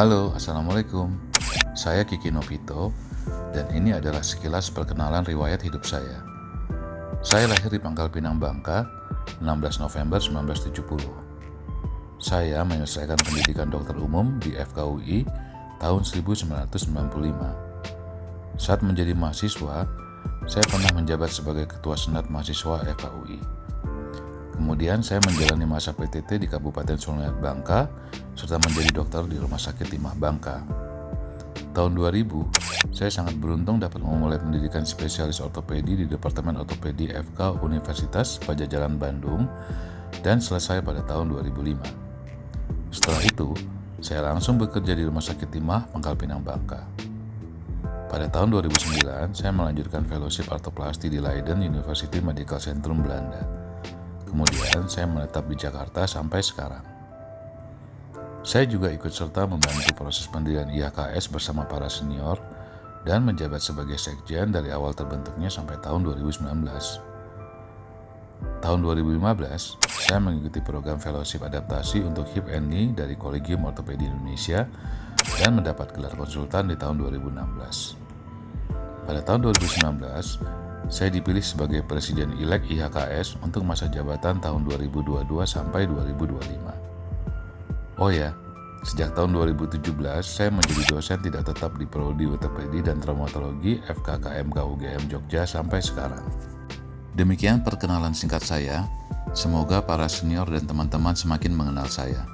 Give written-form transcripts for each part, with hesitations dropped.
Halo, Assalamualaikum. Saya Kiki Novito, dan ini adalah sekilas perkenalan riwayat hidup saya. Saya lahir di Pangkal Pinang, Bangka, 16 November 1970. Saya menyelesaikan pendidikan dokter umum di FKUI tahun 1995. Saat menjadi mahasiswa, saya pernah menjabat sebagai Ketua Senat Mahasiswa FKUI. Kemudian saya menjalani masa PTT di Kabupaten Sumeneb, Bangka, serta menjadi dokter di Rumah Sakit Timah, Bangka. Tahun 2000, saya sangat beruntung dapat memulai pendidikan spesialis ortopedi di Departemen Ortopedi FK Universitas Padjadjaran, Bandung, dan selesai pada tahun 2005. Setelah itu, saya langsung bekerja di Rumah Sakit Timah, Pangkal Pinang, Bangka. Pada tahun 2009, saya melanjutkan fellowship artroplasti di Leiden University Medical Centrum, Belanda. Kemudian saya menetap di Jakarta sampai sekarang. Saya juga ikut serta membantu proses pendirian IHKS bersama para senior dan menjabat sebagai sekjen dari awal terbentuknya sampai tahun 2019. Tahun 2015, saya mengikuti program fellowship adaptasi untuk hip and knee dari Kolegium Ortopedi Indonesia dan mendapat gelar konsultan di tahun 2016. Pada tahun 2019, saya dipilih sebagai Presiden Elek IHKS untuk masa jabatan tahun 2022 sampai 2025. Oh ya, sejak tahun 2017 saya menjadi dosen tidak tetap di Prodi Ortopedi dan Traumatologi FKKMK UGM Jogja sampai sekarang. Demikian perkenalan singkat saya. Semoga para senior dan teman-teman semakin mengenal saya.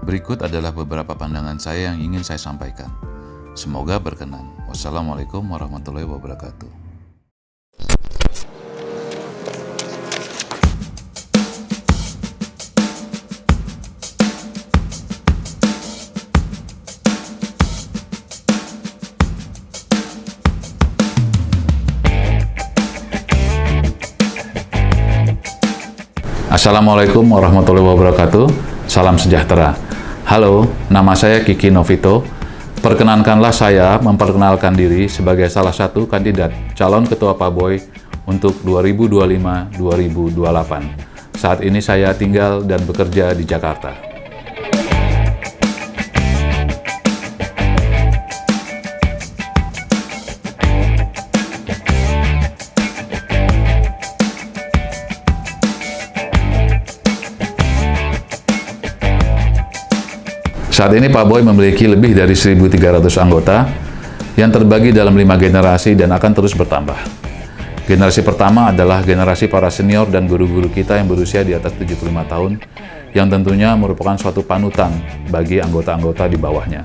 Berikut adalah beberapa pandangan saya yang ingin saya sampaikan. Semoga berkenan. Wassalamualaikum warahmatullahi wabarakatuh. Assalamualaikum warahmatullahi wabarakatuh. Salam sejahtera. Halo, nama saya Kiki Novito. Perkenankanlah saya memperkenalkan diri sebagai salah satu kandidat calon ketua PABOY untuk 2025-2028. Saat ini saya tinggal dan bekerja di Jakarta. Saat ini PABOY memiliki lebih dari 1.300 anggota yang terbagi dalam 5 generasi dan akan terus bertambah. Generasi pertama adalah generasi para senior dan guru-guru kita yang berusia di atas 75 tahun, yang tentunya merupakan suatu panutan bagi anggota-anggota di bawahnya.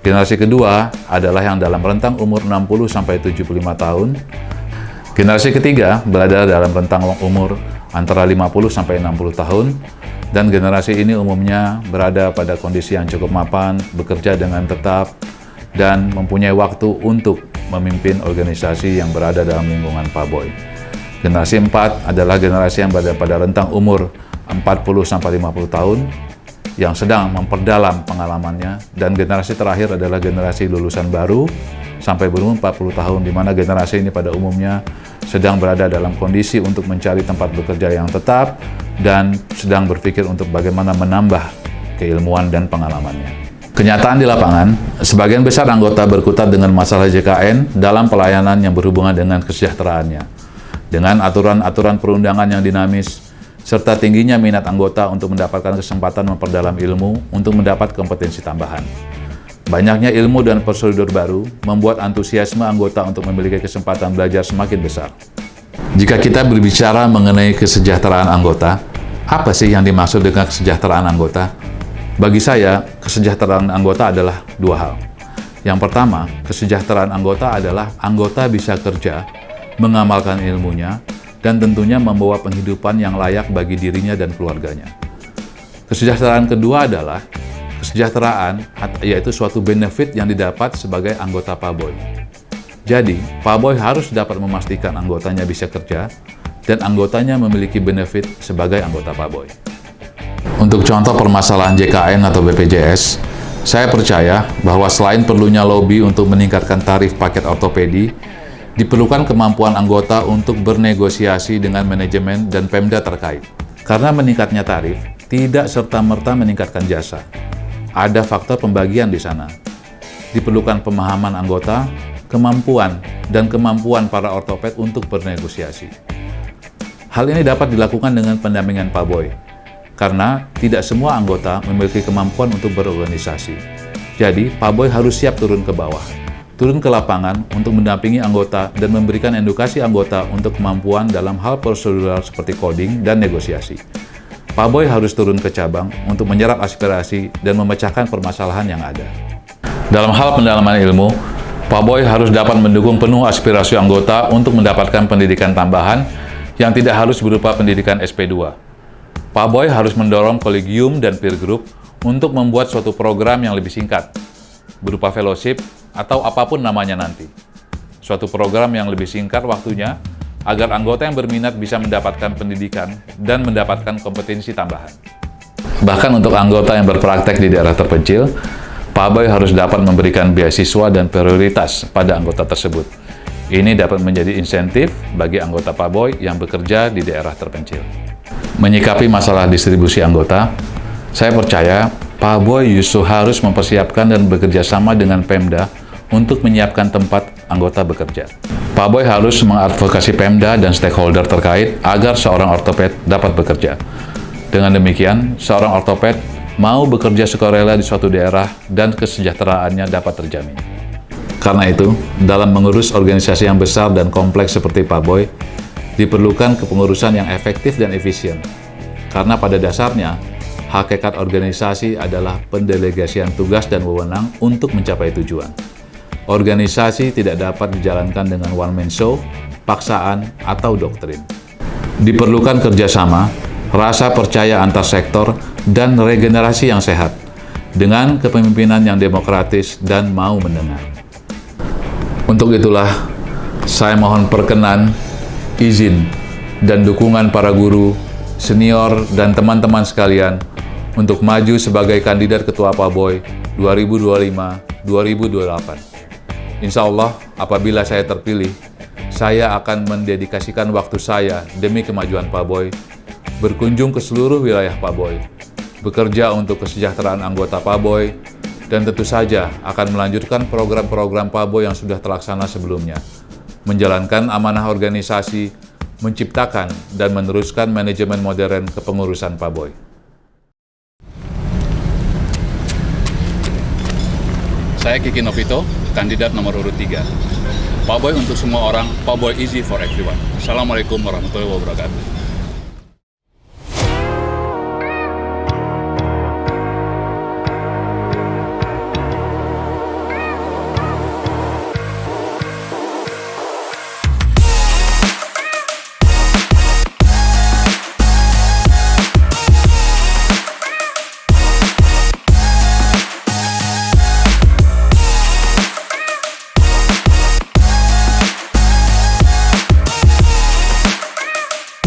Generasi kedua adalah yang dalam rentang umur 60-75 tahun. Generasi ketiga berada dalam rentang umur antara 50-60 tahun. Dan generasi ini umumnya berada pada kondisi yang cukup mapan, bekerja dengan tetap, dan mempunyai waktu untuk memimpin organisasi yang berada dalam lingkungan PABOY. Generasi 4 adalah generasi yang berada pada rentang umur 40-50 tahun, yang sedang memperdalam pengalamannya, dan generasi terakhir adalah generasi lulusan baru sampai berumur 40 tahun, di mana generasi ini pada umumnya sedang berada dalam kondisi untuk mencari tempat bekerja yang tetap dan sedang berpikir untuk bagaimana menambah keilmuan dan pengalamannya. Kenyataan di lapangan, sebagian besar anggota berkutat dengan masalah JKN dalam pelayanan yang berhubungan dengan kesejahteraannya. Dengan aturan-aturan perundangan yang dinamis, serta tingginya minat anggota untuk mendapatkan kesempatan memperdalam ilmu untuk mendapat kompetensi tambahan. Banyaknya ilmu dan prosedur baru membuat antusiasme anggota untuk memiliki kesempatan belajar semakin besar. Jika kita berbicara mengenai kesejahteraan anggota, apa sih yang dimaksud dengan kesejahteraan anggota? Bagi saya, kesejahteraan anggota adalah dua hal. Yang pertama, kesejahteraan anggota adalah anggota bisa kerja, mengamalkan ilmunya, dan tentunya membawa penghidupan yang layak bagi dirinya dan keluarganya. Kesejahteraan kedua adalah kesejahteraan, yaitu suatu benefit yang didapat sebagai anggota PABOY. Jadi, PABOY harus dapat memastikan anggotanya bisa kerja dan anggotanya memiliki benefit sebagai anggota PABOY. Untuk contoh permasalahan JKN atau BPJS, saya percaya bahwa selain perlunya lobby untuk meningkatkan tarif paket ortopedi, diperlukan kemampuan anggota untuk bernegosiasi dengan manajemen dan Pemda terkait. Karena meningkatnya tarif tidak serta-merta meningkatkan jasa. ada faktor pembagian di sana. Diperlukan pemahaman anggota, kemampuan, dan kemampuan para ortoped untuk bernegosiasi. Hal ini dapat dilakukan dengan pendampingan Pak Boy, karena tidak semua anggota memiliki kemampuan untuk berorganisasi. Jadi, Pak Boy harus siap turun ke bawah, turun ke lapangan untuk mendampingi anggota dan memberikan edukasi anggota untuk kemampuan dalam hal prosedural seperti coding dan negosiasi. Pak Boy harus turun ke cabang untuk menyerap aspirasi dan memecahkan permasalahan yang ada. Dalam hal pendalaman ilmu, Pak Boy harus dapat mendukung penuh aspirasi anggota untuk mendapatkan pendidikan tambahan yang tidak harus berupa pendidikan SP2. Pak Boy harus mendorong kolegium dan peer group untuk membuat suatu program yang lebih singkat, berupa fellowship atau apapun namanya nanti. Suatu program yang lebih singkat waktunya, agar anggota yang berminat bisa mendapatkan pendidikan dan mendapatkan kompetensi tambahan. Bahkan untuk anggota yang berpraktek di daerah terpencil, Pak Boy harus dapat memberikan beasiswa dan prioritas pada anggota tersebut. Ini dapat menjadi insentif bagi anggota Pak Boy yang bekerja di daerah terpencil. Menyikapi masalah distribusi anggota, saya percaya Pak Boy justru harus mempersiapkan dan bekerja sama dengan Pemda untuk menyiapkan tempat anggota bekerja. Pak Boy harus mengadvokasi Pemda dan stakeholder terkait agar seorang ortoped dapat bekerja. Dengan demikian, seorang ortoped mau bekerja sukarela di suatu daerah dan kesejahteraannya dapat terjamin. Karena itu, dalam mengurus organisasi yang besar dan kompleks seperti Pak Boy, diperlukan kepengurusan yang efektif dan efisien. Karena pada dasarnya, hakikat organisasi adalah pendelegasian tugas dan wewenang untuk mencapai tujuan. Organisasi tidak dapat dijalankan dengan one-man show, paksaan, atau doktrin. Diperlukan kerjasama, rasa percaya antar sektor, dan regenerasi yang sehat, dengan kepemimpinan yang demokratis dan mau mendengar. Untuk itulah, saya mohon perkenan, izin, dan dukungan para guru, senior, dan teman-teman sekalian untuk maju sebagai kandidat Ketua Pak Boy 2025-2028. Insya Allah, apabila saya terpilih, saya akan mendedikasikan waktu saya demi kemajuan Pak Boy, berkunjung ke seluruh wilayah Pak Boy, bekerja untuk kesejahteraan anggota Pak Boy, dan tentu saja akan melanjutkan program-program Pak Boy yang sudah terlaksana sebelumnya, menjalankan amanah organisasi, menciptakan dan meneruskan manajemen modern kepengurusan Pak Boy. Saya Kiki Novito, kandidat nomor urut 3. Pak Boy untuk semua orang, Pak Boy easy for everyone. Assalamualaikum warahmatullahi wabarakatuh.